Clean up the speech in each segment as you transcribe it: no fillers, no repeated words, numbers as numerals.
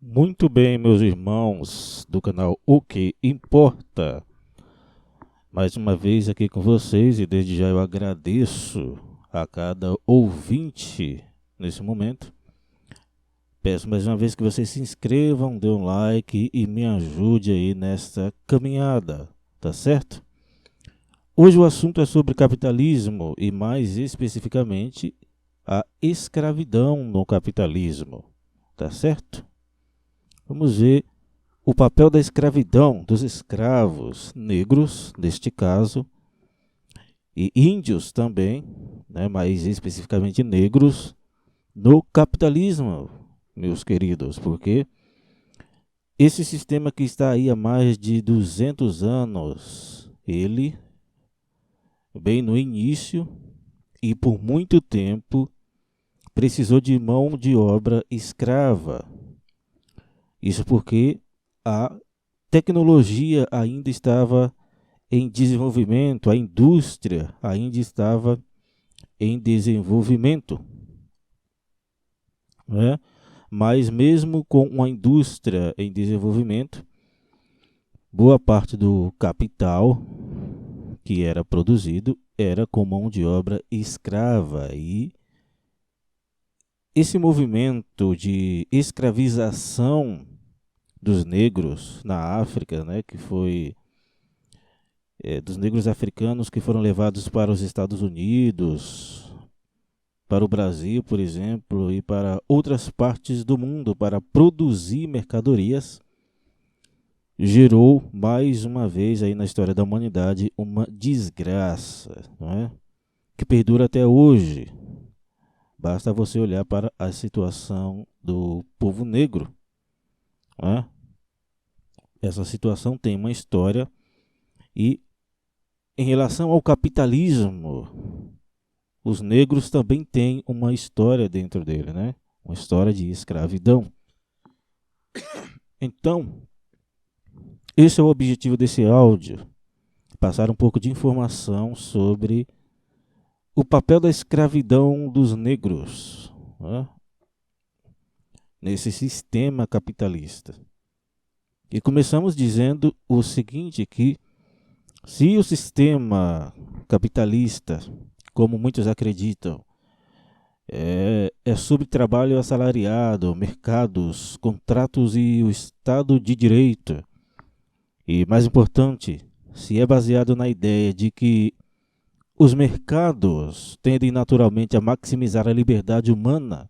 Muito bem, meus irmãos do canal O Que Importa. Mais uma vez aqui com vocês e desde já eu agradeço a cada ouvinte nesse momento. Peço mais uma vez que vocês se inscrevam, dê um like e me ajude aí nesta caminhada, tá certo? Hoje o assunto é sobre capitalismo e mais especificamente a escravidão no capitalismo, tá certo? Vamos ver o papel da escravidão dos escravos negros, neste caso, e índios também, né, mais especificamente negros, no capitalismo, meus queridos, porque esse sistema que está aí há mais de 200 anos, ele, bem no início e por muito tempo, precisou de mão de obra escrava. Isso porque a tecnologia ainda estava em desenvolvimento, a indústria ainda estava em desenvolvimento, né? Mas mesmo com uma indústria em desenvolvimento, boa parte do capital que era produzido era com mão de obra escrava, e esse movimento de escravização dos negros na África, né, que foi dos negros africanos que foram levados para os Estados Unidos, para o Brasil, por exemplo, e para outras partes do mundo para produzir mercadorias, gerou mais uma vez aí na história da humanidade uma desgraça, não é? Que perdura até hoje. Basta você olhar para a situação do povo negro, não é? Essa situação tem uma história e em relação ao capitalismo, os negros também têm uma história dentro dele, né? Uma história de escravidão. Então, esse é o objetivo desse áudio, passar um pouco de informação sobre o papel da escravidão dos negros, né, nesse sistema capitalista. E começamos dizendo o seguinte, que se o sistema capitalista, como muitos acreditam, é sobre trabalho assalariado, mercados, contratos e o Estado de Direito, e mais importante, se é baseado na ideia de que os mercados tendem naturalmente a maximizar a liberdade humana,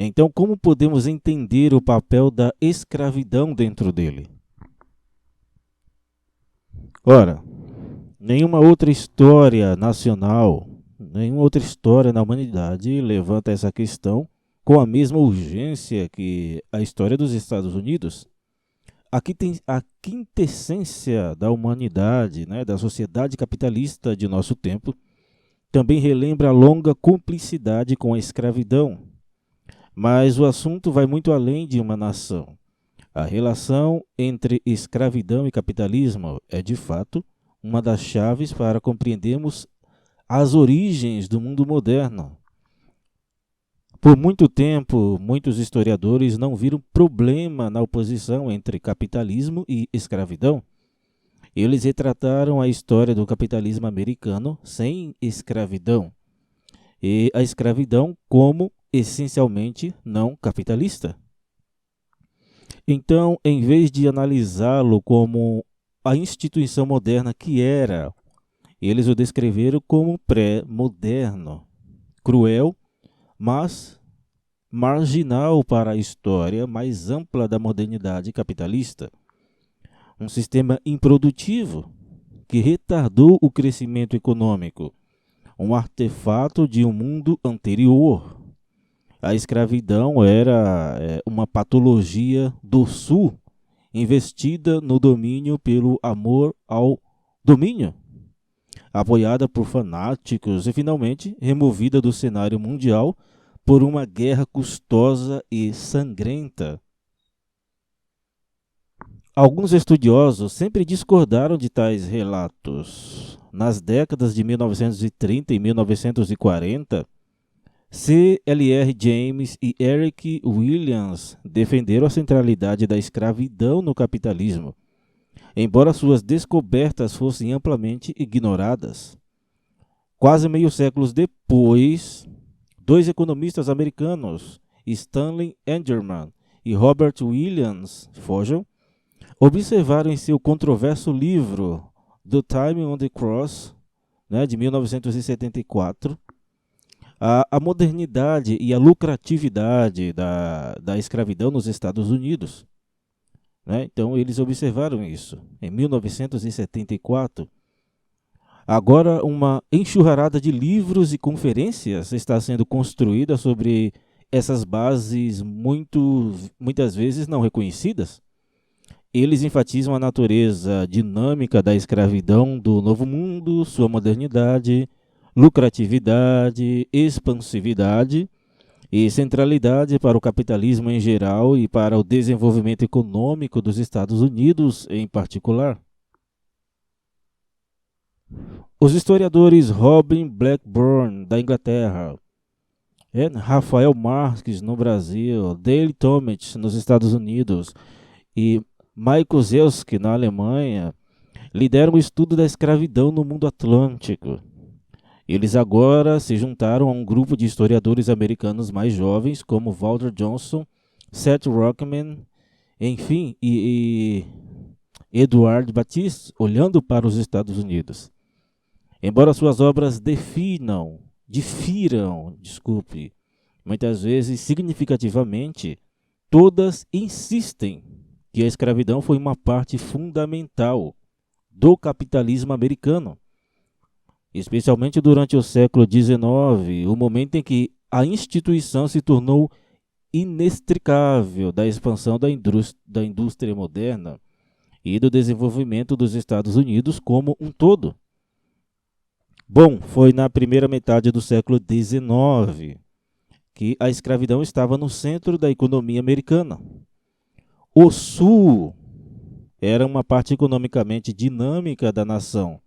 então como podemos entender o papel da escravidão dentro dele? Ora, nenhuma outra história nacional, nenhuma outra história na humanidade levanta essa questão com a mesma urgência que a história dos Estados Unidos. Aqui tem a quintessência da humanidade, né, da sociedade capitalista de nosso tempo, também relembra a longa cumplicidade com a escravidão. Mas o assunto vai muito além de uma nação. A relação entre escravidão e capitalismo é, de fato, uma das chaves para compreendermos as origens do mundo moderno. Por muito tempo, muitos historiadores não viram problema na oposição entre capitalismo e escravidão. Eles retrataram a história do capitalismo americano sem escravidão e a escravidão como essencialmente não capitalista. Então, em vez de analisá-lo como a instituição moderna que era, eles o descreveram como pré-moderno, cruel, mas marginal para a história mais ampla da modernidade capitalista. Um sistema improdutivo que retardou o crescimento econômico, um artefato de um mundo anterior. A escravidão era uma patologia do sul, investida no domínio pelo amor ao domínio, apoiada por fanáticos e finalmente removida do cenário mundial por uma guerra custosa e sangrenta. Alguns estudiosos sempre discordaram de tais relatos. Nas décadas de 1930 e 1940, C.L.R. James e Eric Williams defenderam a centralidade da escravidão no capitalismo, embora suas descobertas fossem amplamente ignoradas. Quase meio século depois, dois economistas americanos, Stanley Engerman e Robert Williams Fogel, observaram em seu controverso livro The Time on the Cross, de 1974, a modernidade e a lucratividade da escravidão nos Estados Unidos. Então, eles observaram isso em 1974. Agora, uma enxurrada de livros e conferências está sendo construída sobre essas bases muitas vezes não reconhecidas. Eles enfatizam a natureza dinâmica da escravidão do Novo Mundo, sua modernidade, lucratividade, expansividade e centralidade para o capitalismo em geral e para o desenvolvimento econômico dos Estados Unidos em particular. Os historiadores Robin Blackburn, da Inglaterra, Rafael Marques, no Brasil, Dale Tomic, nos Estados Unidos, e Michael Zelski, na Alemanha, lideram o estudo da escravidão no mundo atlântico. Eles agora se juntaram a um grupo de historiadores americanos mais jovens, como Walter Johnson, Seth Rockman, enfim, e Edward Baptiste, olhando para os Estados Unidos. Embora suas obras difiram, muitas vezes significativamente, todas insistem que a escravidão foi uma parte fundamental do capitalismo americano, especialmente durante o século XIX, o momento em que a instituição se tornou inextricável da expansão da indústria moderna e do desenvolvimento dos Estados Unidos como um todo. Bom, foi na primeira metade do século XIX que a escravidão estava no centro da economia americana. O Sul era uma parte economicamente dinâmica da nação,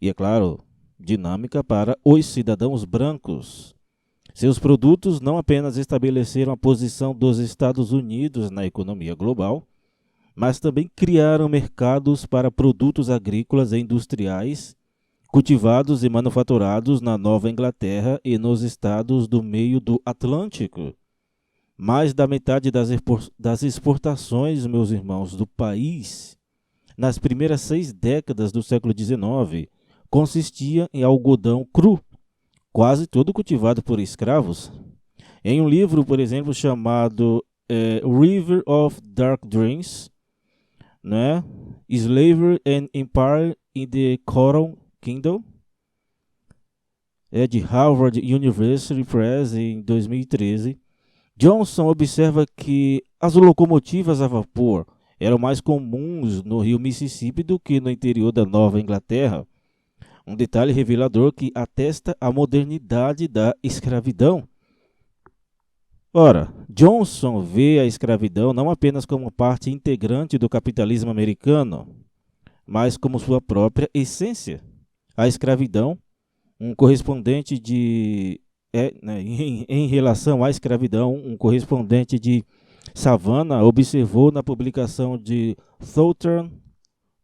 e, é claro, dinâmica para os cidadãos brancos. Seus produtos não apenas estabeleceram a posição dos Estados Unidos na economia global, mas também criaram mercados para produtos agrícolas e industriais cultivados e manufaturados na Nova Inglaterra e nos estados do meio do Atlântico. Mais da metade das exportações, meus irmãos, do país, nas primeiras 6 décadas do século XIX, consistia em algodão cru, quase todo cultivado por escravos. Em um livro, por exemplo, chamado River of Dark Dreams, Slavery and Empire in the Cotton Kingdom, de Harvard University Press, em 2013, Johnson observa que as locomotivas a vapor eram mais comuns no rio Mississippi do que no interior da Nova Inglaterra, um detalhe revelador que atesta a modernidade da escravidão. Ora, Johnson vê a escravidão não apenas como parte integrante do capitalismo americano, mas como sua própria essência. A escravidão, um correspondente em relação à escravidão, um correspondente de Savannah observou na publicação de Southern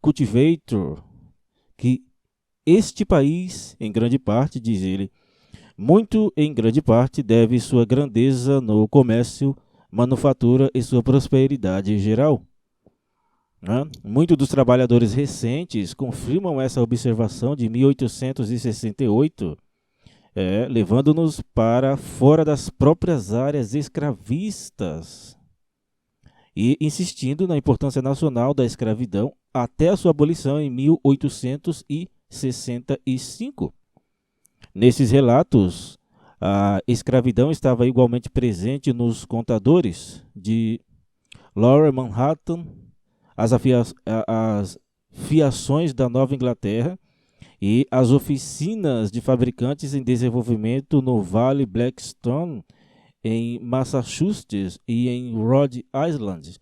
Cultivator que este país, em grande parte, diz ele, muito em grande parte deve sua grandeza no comércio, manufatura e sua prosperidade geral. Muitos dos trabalhadores recentes confirmam essa observação de 1868, levando-nos para fora das próprias áreas escravistas e insistindo na importância nacional da escravidão até a sua abolição em 1865. Nesses relatos, a escravidão estava igualmente presente nos contadores de Lower Manhattan, as fiações da Nova Inglaterra e as oficinas de fabricantes em desenvolvimento no Vale Blackstone, em Massachusetts e em Rhode Island,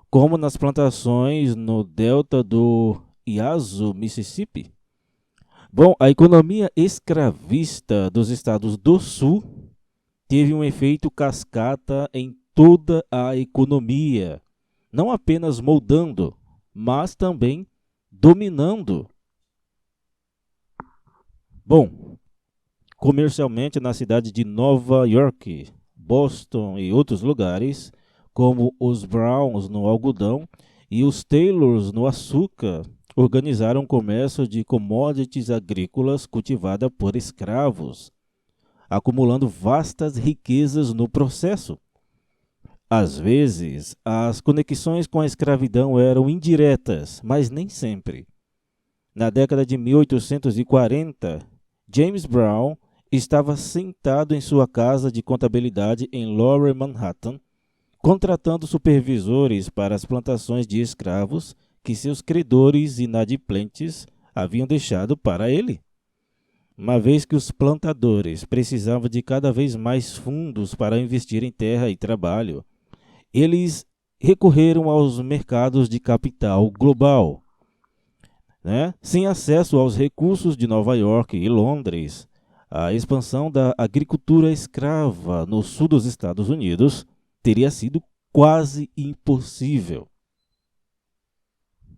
como nas plantações no delta do Yazoo, Mississippi. Bom, a economia escravista dos estados do Sul teve um efeito cascata em toda a economia, não apenas moldando, mas também dominando. Bom, comercialmente na cidade de Nova York, Boston e outros lugares, como os Browns no algodão e os Taylors no açúcar, organizaram um comércio de commodities agrícolas cultivada por escravos, acumulando vastas riquezas no processo. Às vezes, as conexões com a escravidão eram indiretas, mas nem sempre. Na década de 1840, James Brown estava sentado em sua casa de contabilidade em Lower Manhattan, contratando supervisores para as plantações de escravos que seus credores inadimplentes haviam deixado para ele. Uma vez que os plantadores precisavam de cada vez mais fundos para investir em terra e trabalho, eles recorreram aos mercados de capital global. Sem acesso aos recursos de Nova York e Londres, a expansão da agricultura escrava no sul dos Estados Unidos teria sido quase impossível.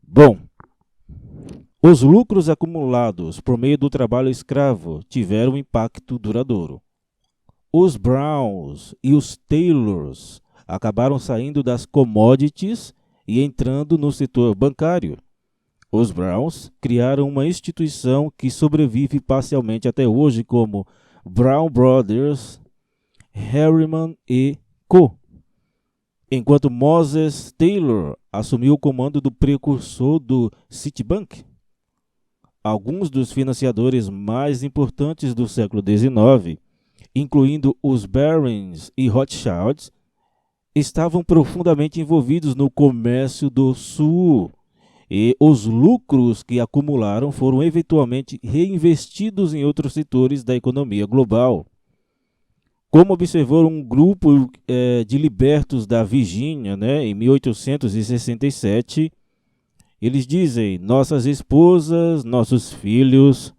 Bom, os lucros acumulados por meio do trabalho escravo tiveram um impacto duradouro. Os Browns e os Taylors acabaram saindo das commodities e entrando no setor bancário. Os Browns criaram uma instituição que sobrevive parcialmente até hoje como Brown Brothers, Harriman & Co., enquanto Moses Taylor assumiu o comando do precursor do Citibank. Alguns dos financiadores mais importantes do século XIX, incluindo os Barons e Rothschilds, estavam profundamente envolvidos no comércio do Sul, e os lucros que acumularam foram eventualmente reinvestidos em outros setores da economia global. Como observou um grupo de libertos da Virgínia, em 1867, eles dizem: nossas esposas, nossos filhos,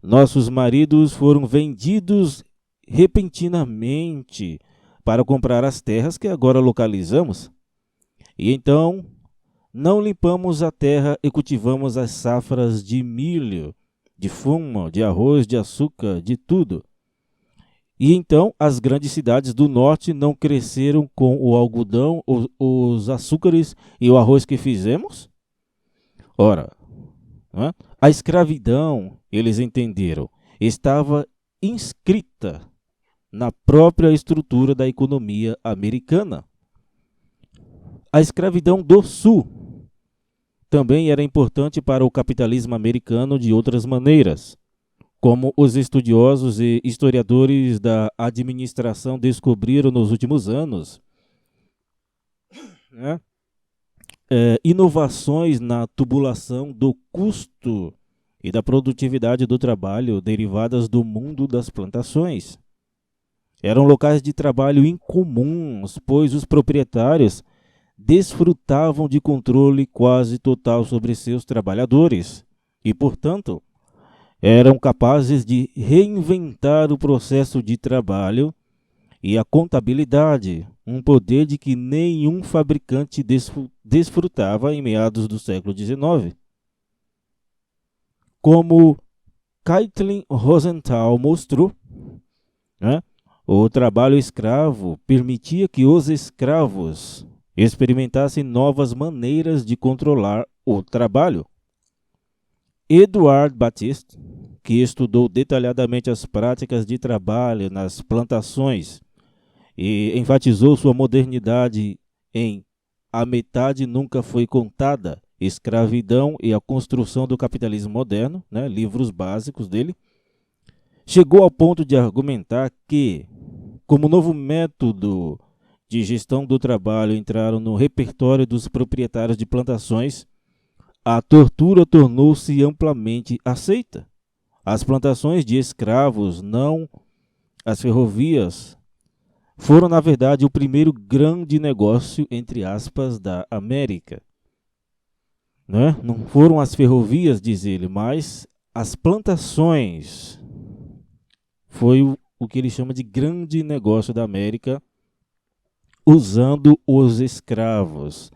nossos maridos foram vendidos repentinamente para comprar as terras que agora localizamos. E então não limpamos a terra e cultivamos as safras de milho, de fumo, de arroz, de açúcar, de tudo. E então as grandes cidades do norte não cresceram com o algodão, os açúcares e o arroz que fizemos? Ora, a escravidão, eles entenderam, estava inscrita na própria estrutura da economia americana. A escravidão do Sul também era importante para o capitalismo americano de outras maneiras, como os estudiosos e historiadores da administração descobriram nos últimos anos. Inovações na tubulação do custo e da produtividade do trabalho derivadas do mundo das plantações. Eram locais de trabalho incomuns, pois os proprietários desfrutavam de controle quase total sobre seus trabalhadores e, portanto, eram capazes de reinventar o processo de trabalho e a contabilidade, um poder de que nenhum fabricante desfrutava em meados do século XIX. Como Caitlin Rosenthal mostrou, o trabalho escravo permitia que os escravos experimentassem novas maneiras de controlar o trabalho. Edward Baptiste, que estudou detalhadamente as práticas de trabalho nas plantações e enfatizou sua modernidade em A Metade Nunca Foi Contada, Escravidão e a Construção do Capitalismo Moderno, livros básicos dele, chegou ao ponto de argumentar que, como novo método de gestão do trabalho entraram no repertório dos proprietários de plantações, a tortura tornou-se amplamente aceita. As plantações de escravos, não as ferrovias, foram, na verdade, o primeiro grande negócio, entre aspas, da América. Não foram as ferrovias, diz ele, mas as plantações. Foi o que ele chama de grande negócio da América, usando os escravos.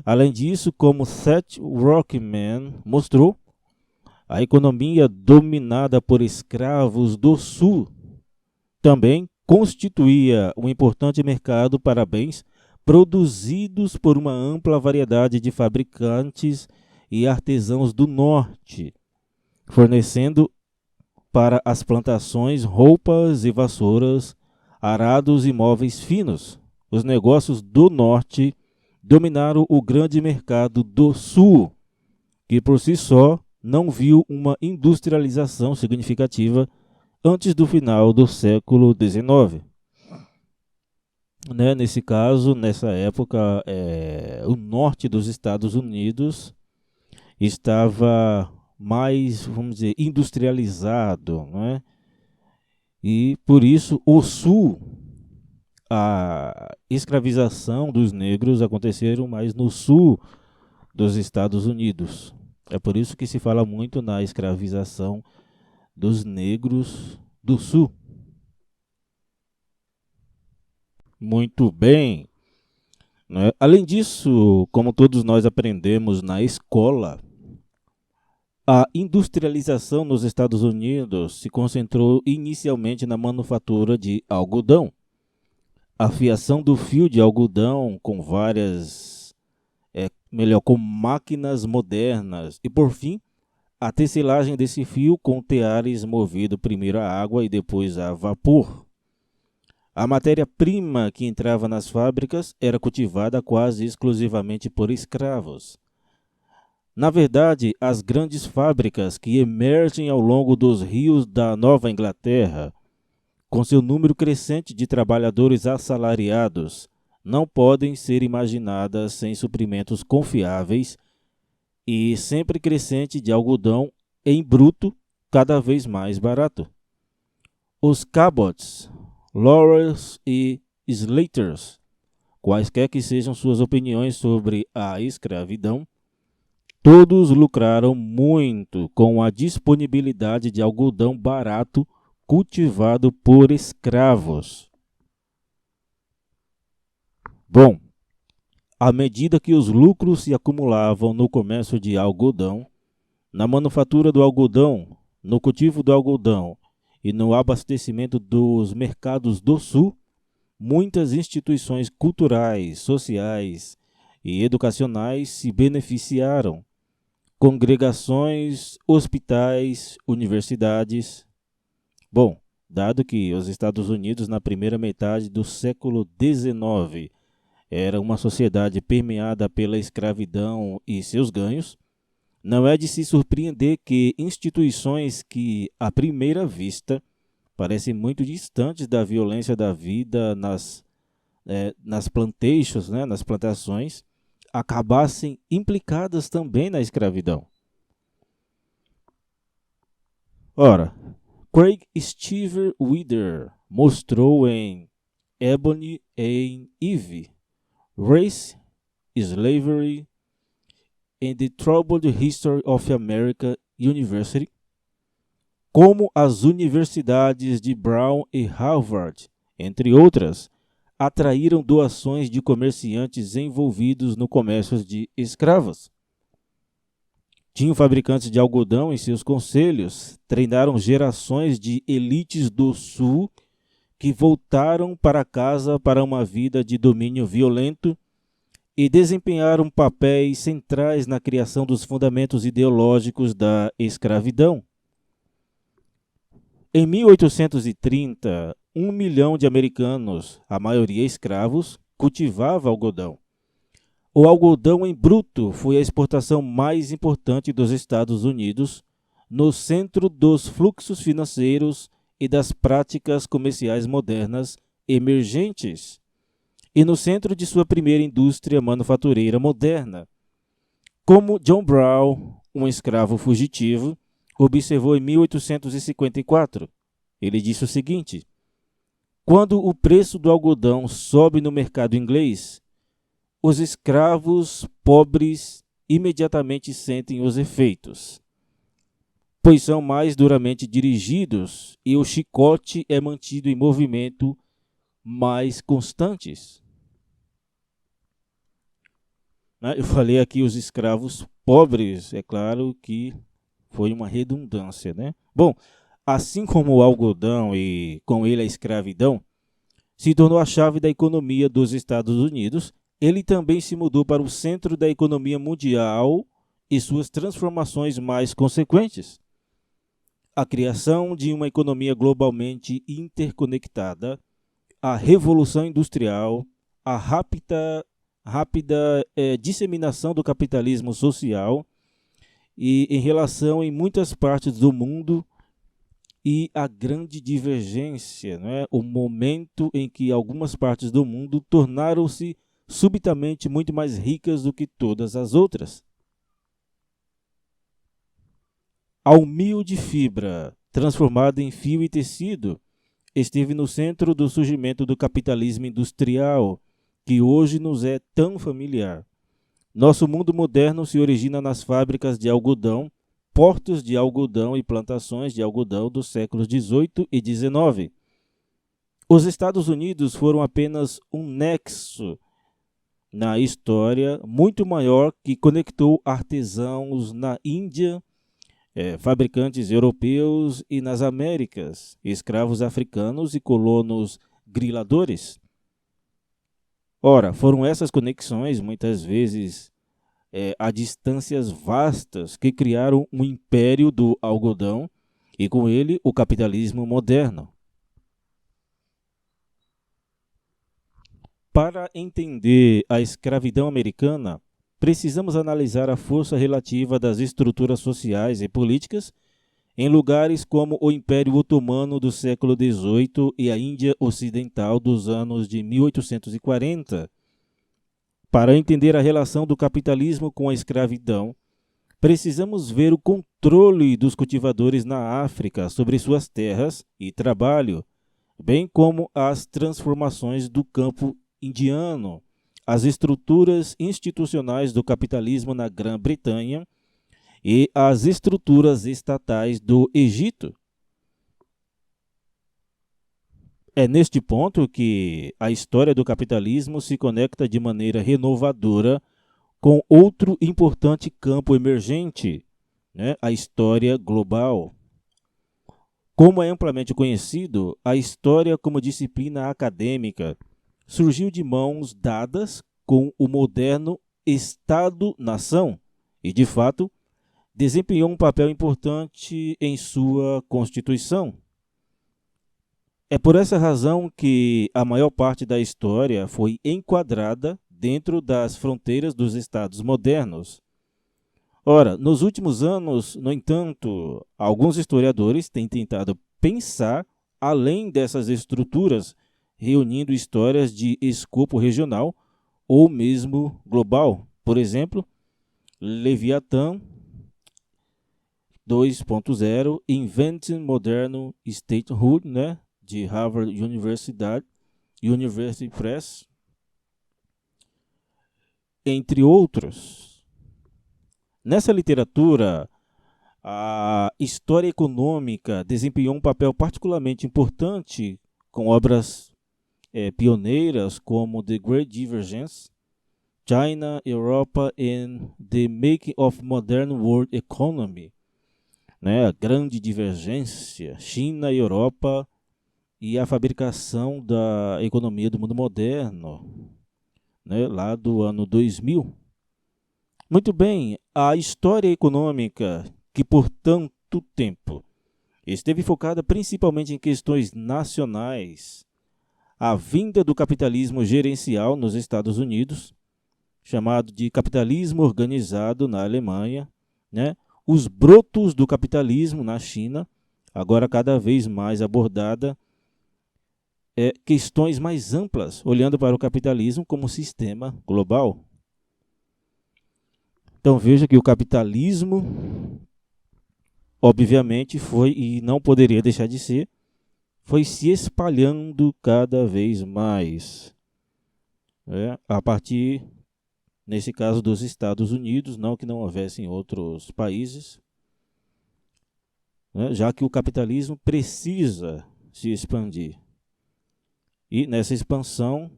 Além disso, como Seth Rockman mostrou, a economia dominada por escravos do Sul também constituía um importante mercado para bens produzidos por uma ampla variedade de fabricantes e artesãos do Norte, fornecendo para as plantações roupas e vassouras, arados e móveis finos. Os negócios do Norte dominaram o grande mercado do Sul, que por si só não viu uma industrialização significativa antes do final do século XIX. Nesse caso, nessa época, o norte dos Estados Unidos estava mais, vamos dizer, industrializado, né? E por isso o Sul, a escravização dos negros aconteceram mais no sul dos Estados Unidos. É por isso que se fala muito na escravização dos negros do Sul. Muito bem. Né? Além disso, como todos nós aprendemos na escola, a industrialização nos Estados Unidos se concentrou inicialmente na manufatura de algodão. A fiação do fio de algodão com com máquinas modernas e, por fim, a tecelagem desse fio com teares movido primeiro a água e depois a vapor. A matéria-prima que entrava nas fábricas era cultivada quase exclusivamente por escravos. Na verdade, as grandes fábricas que emergem ao longo dos rios da Nova Inglaterra, com seu número crescente de trabalhadores assalariados, não podem ser imaginadas sem suprimentos confiáveis e sempre crescente de algodão em bruto, cada vez mais barato. Os Cabots, Laurels e Slaters, quaisquer que sejam suas opiniões sobre a escravidão, todos lucraram muito com a disponibilidade de algodão barato cultivado por escravos. Bom, à medida que os lucros se acumulavam no comércio de algodão, na manufatura do algodão, no cultivo do algodão e no abastecimento dos mercados do Sul, muitas instituições culturais, sociais e educacionais se beneficiaram. Congregações, hospitais, universidades. Bom, dado que os Estados Unidos, na primeira metade do século XIX, era uma sociedade permeada pela escravidão e seus ganhos, não é de se surpreender que instituições que, à primeira vista, parecem muito distantes da violência da vida nas plantations, nas plantações, acabassem implicadas também na escravidão. Ora, Craig Stever Wither mostrou em Ebony and Eve, Race, Slavery and the Troubled History of America University, como as universidades de Brown e Harvard, entre outras, atraíram doações de comerciantes envolvidos no comércio de escravos. Tinham fabricantes de algodão em seus conselhos, treinaram gerações de elites do Sul que voltaram para casa para uma vida de domínio violento e desempenharam papéis centrais na criação dos fundamentos ideológicos da escravidão. Em 1830, 1 milhão de americanos, a maioria escravos, cultivava algodão. O algodão em bruto foi a exportação mais importante dos Estados Unidos, no centro dos fluxos financeiros e das práticas comerciais modernas emergentes, e no centro de sua primeira indústria manufatureira moderna. Como John Brown, um escravo fugitivo, observou em 1854, ele disse o seguinte: quando o preço do algodão sobe no mercado inglês, os escravos pobres imediatamente sentem os efeitos. pois são mais duramente dirigidos e o chicote é mantido em movimento mais constantes. Eu falei aqui os escravos pobres, é claro que foi uma redundância, né? Bom, assim como o algodão e com ele a escravidão se tornou a chave da economia dos Estados Unidos, ele também se mudou para o centro da economia mundial e suas transformações mais consequentes. A criação de uma economia globalmente interconectada, a revolução industrial, a rápida disseminação do capitalismo social e em relação em muitas partes do mundo e a grande divergência, né? O momento em que algumas partes do mundo tornaram-se subitamente muito mais ricas do que todas as outras. A humilde fibra, transformada em fio e tecido, esteve no centro do surgimento do capitalismo industrial, que hoje nos é tão familiar. Nosso mundo moderno se origina nas fábricas de algodão, portos de algodão e plantações de algodão dos séculos XVIII e XIX. Os Estados Unidos foram apenas um nexo na história muito maior que conectou artesãos na Índia, fabricantes europeus e nas Américas, escravos africanos e colonos griladores. Ora, foram essas conexões, muitas vezes a distâncias vastas, que criaram um império do algodão e com ele o capitalismo moderno. Para entender a escravidão americana, precisamos analisar a força relativa das estruturas sociais e políticas em lugares como o Império Otomano do século XVIII e a Índia Ocidental dos anos de 1840. Para entender a relação do capitalismo com a escravidão, precisamos ver o controle dos cultivadores na África sobre suas terras e trabalho, bem como as transformações do campo indiano, as estruturas institucionais do capitalismo na Grã-Bretanha e as estruturas estatais do Egito. É neste ponto que a história do capitalismo se conecta de maneira renovadora com outro importante campo emergente, né? A história global. Como é amplamente conhecido, a história como disciplina acadêmica surgiu de mãos dadas com o moderno Estado-nação e, de fato, desempenhou um papel importante em sua constituição. É por essa razão que a maior parte da história foi enquadrada dentro das fronteiras dos estados modernos. Ora, nos últimos anos, no entanto, alguns historiadores têm tentado pensar além dessas estruturas, reunindo histórias de escopo regional ou mesmo global. Por exemplo, Leviathan 2.0, Inventing Modern Statehood, né, de Harvard University Press, entre outros. Nessa literatura, a história econômica desempenhou um papel particularmente importante com obras pioneiras como The Great Divergence, China, Europa and the Making of Modern World Economy, né? A grande divergência, China e Europa e a fabricação da economia do mundo moderno, né? Lá do ano 2000. Muito bem, a história econômica, que por tanto tempo esteve focada principalmente em questões nacionais, a vinda do capitalismo gerencial nos Estados Unidos, chamado de capitalismo organizado na Alemanha, né? Os brotos do capitalismo na China, agora cada vez mais abordada, questões mais amplas, olhando para o capitalismo como sistema global. Então veja que o capitalismo, obviamente, foi e não poderia deixar de ser, foi se espalhando cada vez mais, a partir, nesse caso, dos Estados Unidos, não que não houvessem outros países. né, já que o capitalismo precisa se expandir. E nessa expansão,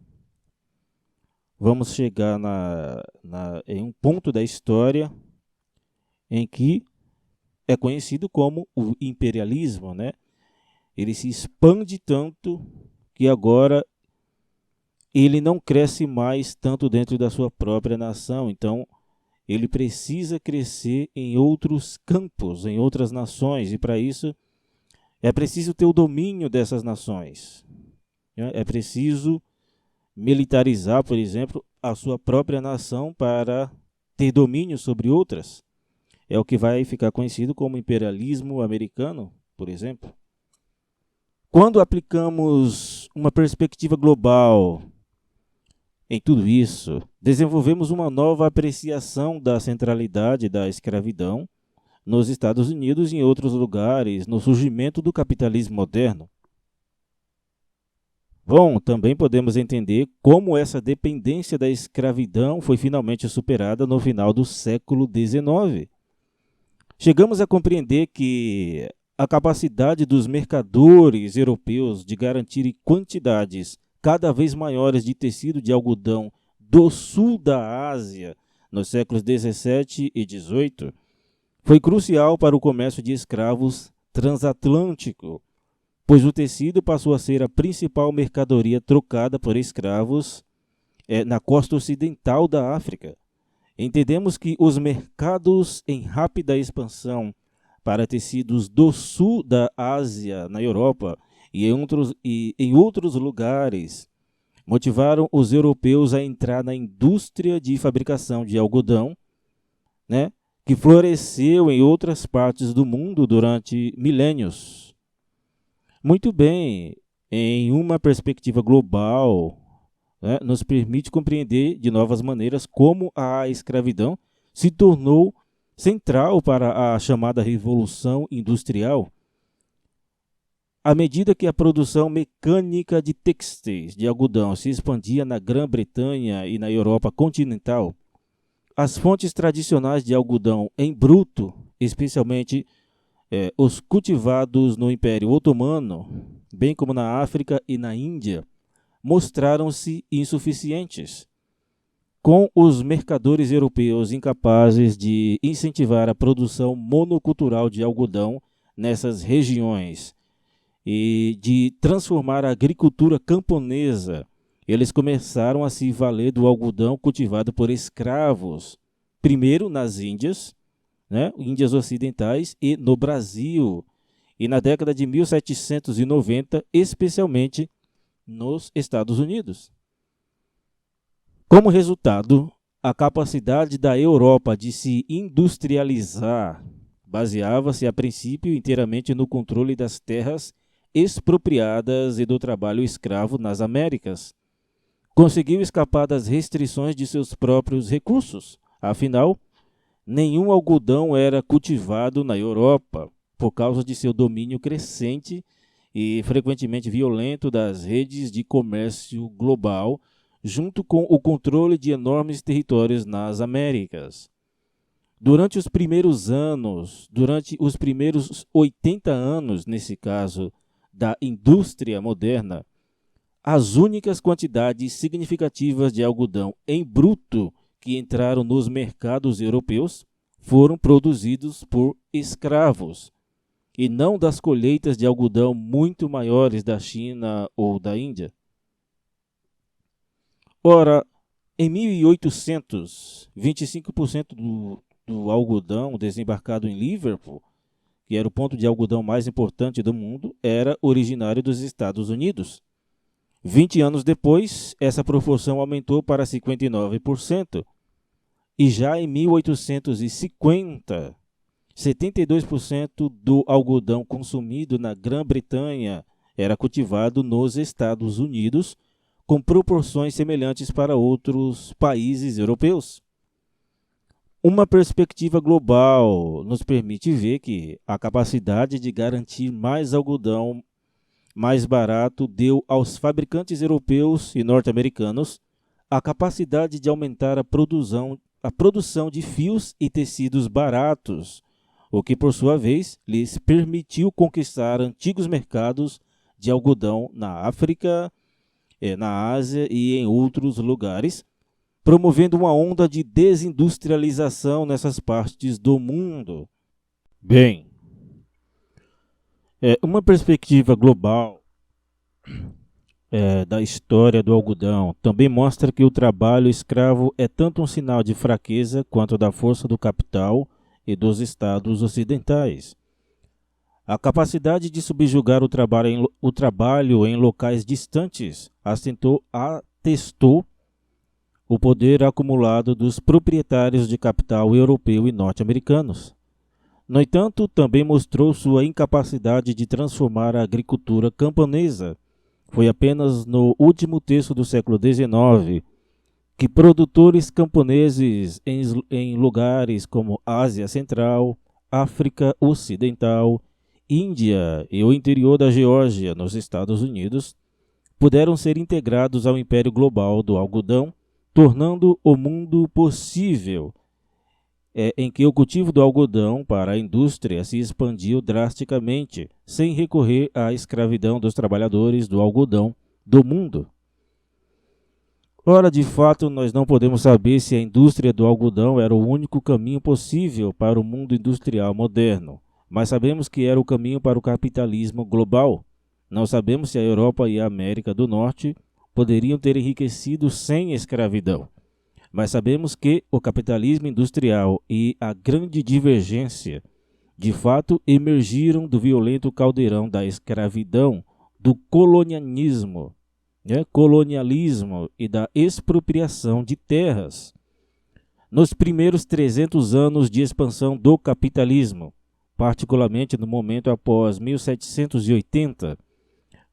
vamos chegar em um ponto da história em que é conhecido como o imperialismo, né? Ele se expande tanto que agora ele não cresce mais tanto dentro da sua própria nação. Então, ele precisa crescer em outros campos, em outras nações, e para isso é preciso ter o domínio dessas nações. É preciso militarizar, por exemplo, a sua própria nação para ter domínio sobre outras. É o que vai ficar conhecido como imperialismo americano, por exemplo. Quando aplicamos uma perspectiva global em tudo isso, desenvolvemos uma nova apreciação da centralidade da escravidão nos Estados Unidos e em outros lugares, no surgimento do capitalismo moderno. Bom, também podemos entender como essa dependência da escravidão foi finalmente superada no final do século XIX. Chegamos a compreender que a capacidade dos mercadores europeus de garantirem quantidades cada vez maiores de tecido de algodão do sul da Ásia, nos séculos XVII e XVIII, foi crucial para o comércio de escravos transatlântico, pois o tecido passou a ser a principal mercadoria trocada por escravos na costa ocidental da África. Entendemos que os mercados em rápida expansão para tecidos do sul da Ásia, na Europa e em outros lugares, motivaram os europeus a entrar na indústria de fabricação de algodão, né, que floresceu em outras partes do mundo durante milênios. Muito bem, em uma perspectiva global, né, nos permite compreender de novas maneiras como a escravidão se tornou central para a chamada Revolução Industrial. À medida que a produção mecânica de têxteis de algodão se expandia na Grã-Bretanha e na Europa continental, as fontes tradicionais de algodão em bruto, especialmente os cultivados no Império Otomano, bem como na África e na Índia, mostraram-se insuficientes, com os mercadores europeus incapazes de incentivar a produção monocultural de algodão nessas regiões e de transformar a agricultura camponesa. Eles começaram a se valer do algodão cultivado por escravos, primeiro nas Índias, né, Índias Ocidentais e no Brasil, e na década de 1790, especialmente nos Estados Unidos. Como resultado, a capacidade da Europa de se industrializar baseava-se a princípio inteiramente no controle das terras expropriadas e do trabalho escravo nas Américas. Conseguiu escapar das restrições de seus próprios recursos. Afinal, nenhum algodão era cultivado na Europa por causa de seu domínio crescente e frequentemente violento das redes de comércio global, junto com o controle de enormes territórios nas Américas. Durante os primeiros 80 anos, nesse caso, da indústria moderna, as únicas quantidades significativas de algodão em bruto que entraram nos mercados europeus foram produzidos por escravos, e não das colheitas de algodão muito maiores da China ou da Índia. Ora, em 1800, 25% do algodão desembarcado em Liverpool, que era o ponto de algodão mais importante do mundo, era originário dos Estados Unidos. 20 anos depois, essa proporção aumentou para 59%. E já em 1850, 72% do algodão consumido na Grã-Bretanha era cultivado nos Estados Unidos, com proporções semelhantes para outros países europeus. Uma perspectiva global nos permite ver que a capacidade de garantir mais algodão mais barato deu aos fabricantes europeus e norte-americanos a capacidade de aumentar a produção de fios e tecidos baratos, o que por sua vez lhes permitiu conquistar antigos mercados de algodão na África, na Ásia e em outros lugares, promovendo uma onda de desindustrialização nessas partes do mundo. Bem, uma perspectiva global da história do algodão também mostra que o trabalho escravo é tanto um sinal de fraqueza quanto da força do capital e dos estados ocidentais. A capacidade de subjugar o trabalho em locais distantes atestou o poder acumulado dos proprietários de capital europeu e norte-americanos. No entanto, também mostrou sua incapacidade de transformar a agricultura camponesa. Foi apenas no último terço do século XIX que produtores camponeses em lugares como Ásia Central, África Ocidental, Índia e o interior da Geórgia, nos Estados Unidos, puderam ser integrados ao império global do algodão, tornando o mundo possível, em que o cultivo do algodão para a indústria se expandiu drasticamente, sem recorrer à escravidão dos trabalhadores do algodão do mundo. Ora, de fato, nós não podemos saber se a indústria do algodão era o único caminho possível para o mundo industrial moderno, mas sabemos que era o caminho para o capitalismo global. Não sabemos se a Europa e a América do Norte poderiam ter enriquecido sem escravidão. Mas sabemos que o capitalismo industrial e a grande divergência, de fato, emergiram do violento caldeirão da escravidão, do colonialismo e da expropriação de terras. Nos primeiros 300 anos de expansão do capitalismo, particularmente no momento após 1780,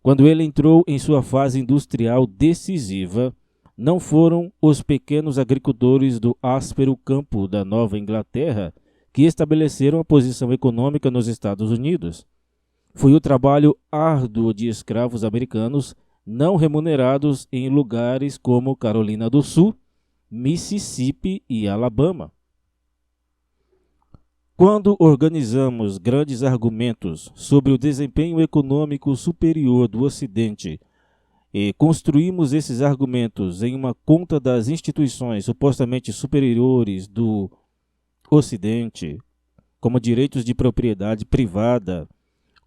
quando ele entrou em sua fase industrial decisiva, não foram os pequenos agricultores do áspero campo da Nova Inglaterra que estabeleceram a posição econômica nos Estados Unidos. Foi o trabalho árduo de escravos americanos não remunerados em lugares como Carolina do Sul, Mississippi e Alabama. Quando organizamos grandes argumentos sobre o desempenho econômico superior do Ocidente e construímos esses argumentos em uma conta das instituições supostamente superiores do Ocidente, como direitos de propriedade privada,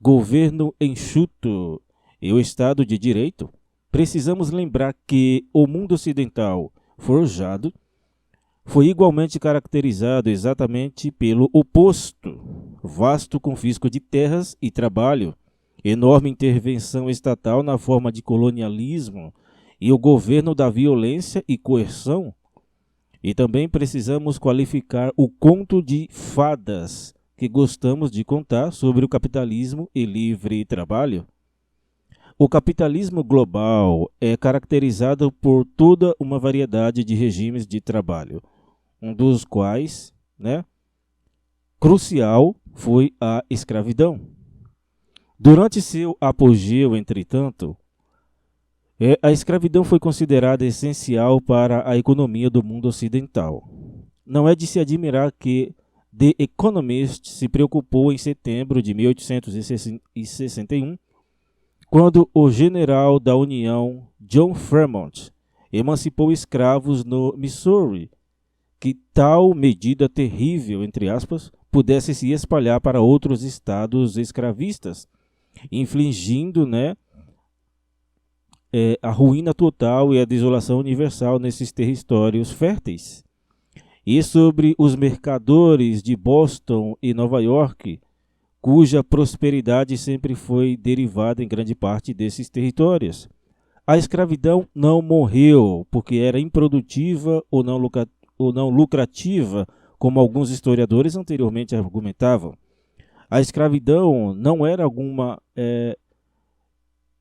governo enxuto e o Estado de Direito, precisamos lembrar que o mundo ocidental forjado foi igualmente caracterizado exatamente pelo oposto: vasto confisco de terras e trabalho, enorme intervenção estatal na forma de colonialismo e o governo da violência e coerção. E também precisamos qualificar o conto de fadas que gostamos de contar sobre o capitalismo e livre trabalho. O capitalismo global é caracterizado por toda uma variedade de regimes de trabalho, um dos quais, crucial, foi a escravidão. Durante seu apogeu, entretanto, a escravidão foi considerada essencial para a economia do mundo ocidental. Não é de se admirar que The Economist se preocupou em setembro de 1861, quando o general da União, John Fremont, emancipou escravos no Missouri, que tal medida terrível, entre aspas, pudesse se espalhar para outros estados escravistas, infligindo a ruína total e a desolação universal nesses territórios férteis. E sobre os mercadores de Boston e Nova York, cuja prosperidade sempre foi derivada em grande parte desses territórios. A escravidão não morreu porque era improdutiva ou não lucrativa, como alguns historiadores anteriormente argumentavam. A escravidão não era alguma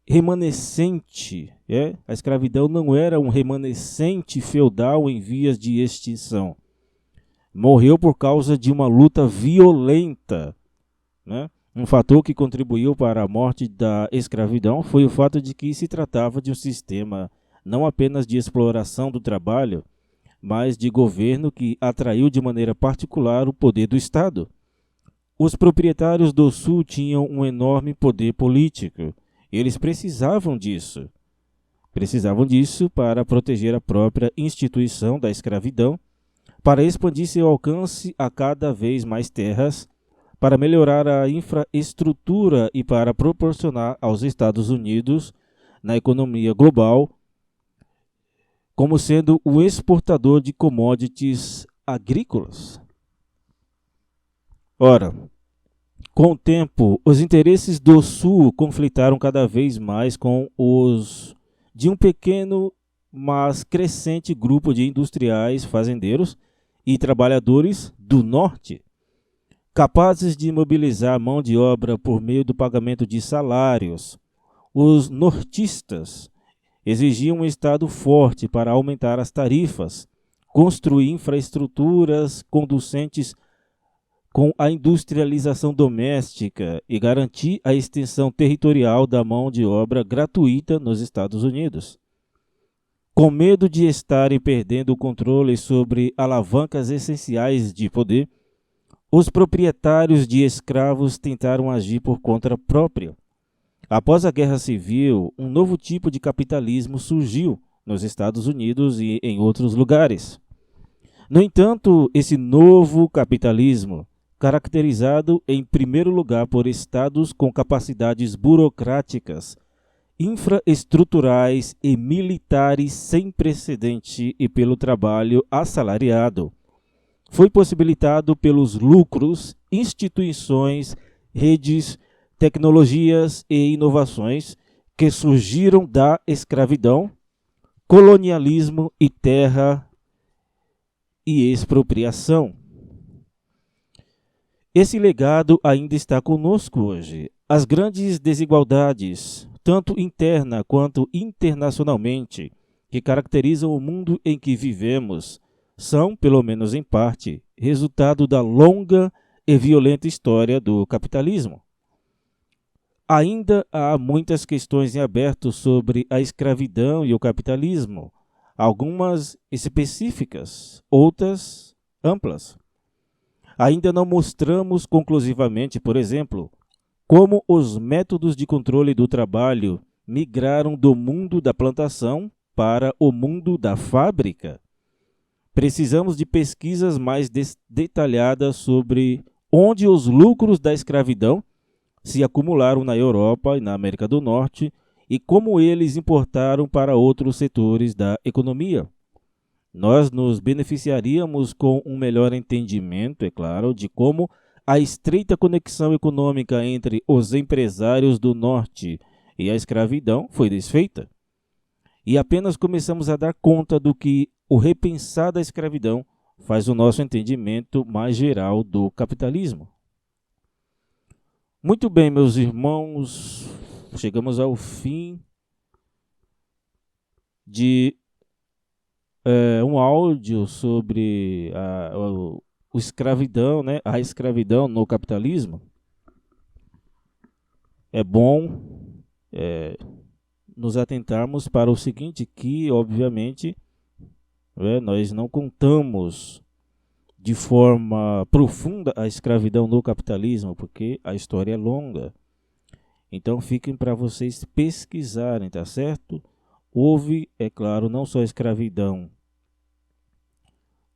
remanescente, a escravidão não era um remanescente feudal em vias de extinção. Morreu por causa de uma luta violenta. Um fator que contribuiu para a morte da escravidão foi o fato de que se tratava de um sistema não apenas de exploração do trabalho, mas de governo que atraiu de maneira particular o poder do Estado. Os proprietários do Sul tinham um enorme poder político. Eles precisavam disso. Precisavam disso para proteger a própria instituição da escravidão, para expandir seu alcance a cada vez mais terras, para melhorar a infraestrutura e para proporcionar aos Estados Unidos, na economia global, como sendo o exportador de commodities agrícolas. Ora, com o tempo, os interesses do Sul conflitaram cada vez mais com os de um pequeno, mas crescente grupo de industriais, fazendeiros e trabalhadores do Norte, capazes de mobilizar mão de obra por meio do pagamento de salários. Os nortistas exigiam um Estado forte para aumentar as tarifas, construir infraestruturas conducentes com a industrialização doméstica e garantir a extensão territorial da mão de obra gratuita nos Estados Unidos. Com medo de estarem perdendo o controle sobre alavancas essenciais de poder, os proprietários de escravos tentaram agir por conta própria. Após a Guerra Civil, um novo tipo de capitalismo surgiu nos Estados Unidos e em outros lugares. No entanto, esse novo capitalismo, caracterizado em primeiro lugar por estados com capacidades burocráticas, infraestruturais e militares sem precedente e pelo trabalho assalariado, foi possibilitado pelos lucros, instituições, redes, tecnologias e inovações que surgiram da escravidão, colonialismo e terra e expropriação. Esse legado ainda está conosco hoje. As grandes desigualdades, tanto interna quanto internacionalmente, que caracterizam o mundo em que vivemos, são, pelo menos em parte, resultado da longa e violenta história do capitalismo. Ainda há muitas questões em aberto sobre a escravidão e o capitalismo, algumas específicas, outras amplas. Ainda não mostramos conclusivamente, por exemplo, como os métodos de controle do trabalho migraram do mundo da plantação para o mundo da fábrica. Precisamos de pesquisas mais detalhadas sobre onde os lucros da escravidão se acumularam na Europa e na América do Norte e como eles importaram para outros setores da economia. Nós nos beneficiaríamos com um melhor entendimento, é claro, de como a estreita conexão econômica entre os empresários do Norte e a escravidão foi desfeita. E apenas começamos a dar conta do que o repensar da escravidão faz o nosso entendimento mais geral do capitalismo. Muito bem, meus irmãos, chegamos ao fim de um áudio sobre a escravidão, né? A escravidão no capitalismo. É bom nos atentarmos para o seguinte, que obviamente nós não contamos de forma profunda a escravidão no capitalismo, porque a história é longa. Então fiquem para vocês pesquisarem, tá certo? Houve, é claro, não só a escravidão,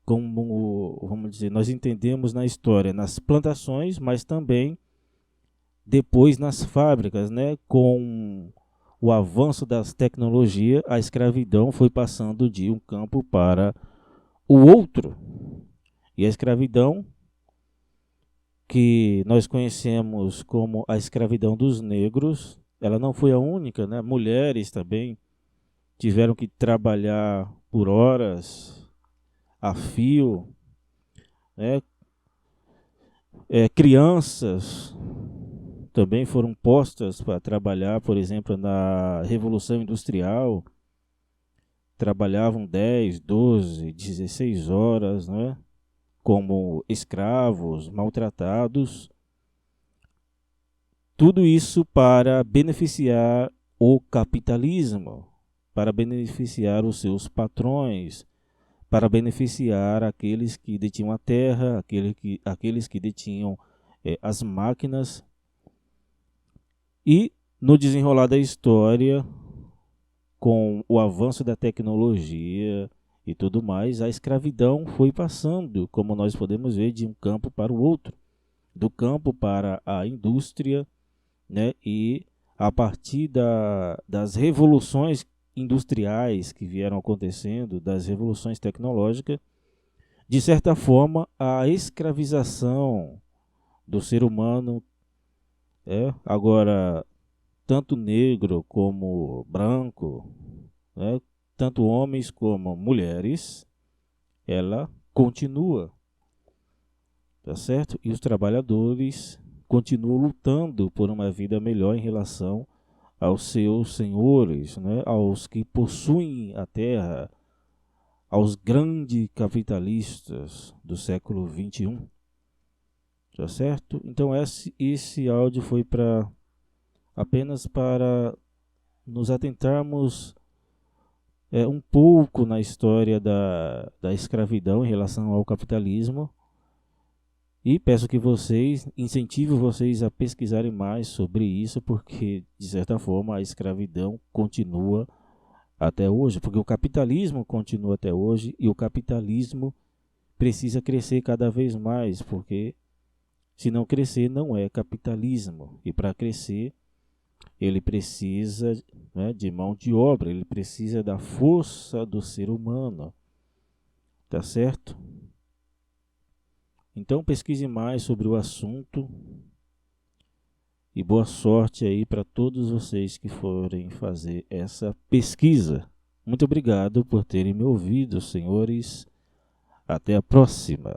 como, vamos dizer, nós entendemos na história, nas plantações, mas também depois nas fábricas, né? Com o avanço das tecnologias, a escravidão foi passando de um campo para o outro. E a escravidão, que nós conhecemos como a escravidão dos negros, ela não foi a única, né? Mulheres também tiveram que trabalhar por horas, a fio, né? Crianças também foram postas para trabalhar, por exemplo, na Revolução Industrial, trabalhavam 10, 12, 16 horas, né? Como escravos, maltratados. Tudo isso para beneficiar o capitalismo, para beneficiar os seus patrões, para beneficiar aqueles que detinham a terra, aqueles que detinham as máquinas. E no desenrolar da história, com o avanço da tecnologia e tudo mais, a escravidão foi passando, como nós podemos ver, de um campo para o outro, do campo para a indústria, né? E a partir das revoluções industriais que vieram acontecendo, das revoluções tecnológicas, de certa forma, a escravização do ser humano, agora tanto negro como branco, né, tanto homens como mulheres, ela continua, tá certo? E os trabalhadores continuam lutando por uma vida melhor em relação aos seus senhores, né, aos que possuem a terra, aos grandes capitalistas do século XXI, tá certo? Então esse áudio foi apenas para nos atentarmos um pouco na história da escravidão em relação ao capitalismo. E peço que incentivo vocês a pesquisarem mais sobre isso, porque, de certa forma, a escravidão continua até hoje, porque o capitalismo continua até hoje e o capitalismo precisa crescer cada vez mais, porque se não crescer não é capitalismo. E para crescer, ele precisa, né, de mão de obra, ele precisa da força do ser humano, tá certo? Então pesquise mais sobre o assunto e boa sorte aí para todos vocês que forem fazer essa pesquisa. Muito obrigado por terem me ouvido, senhores. Até a próxima.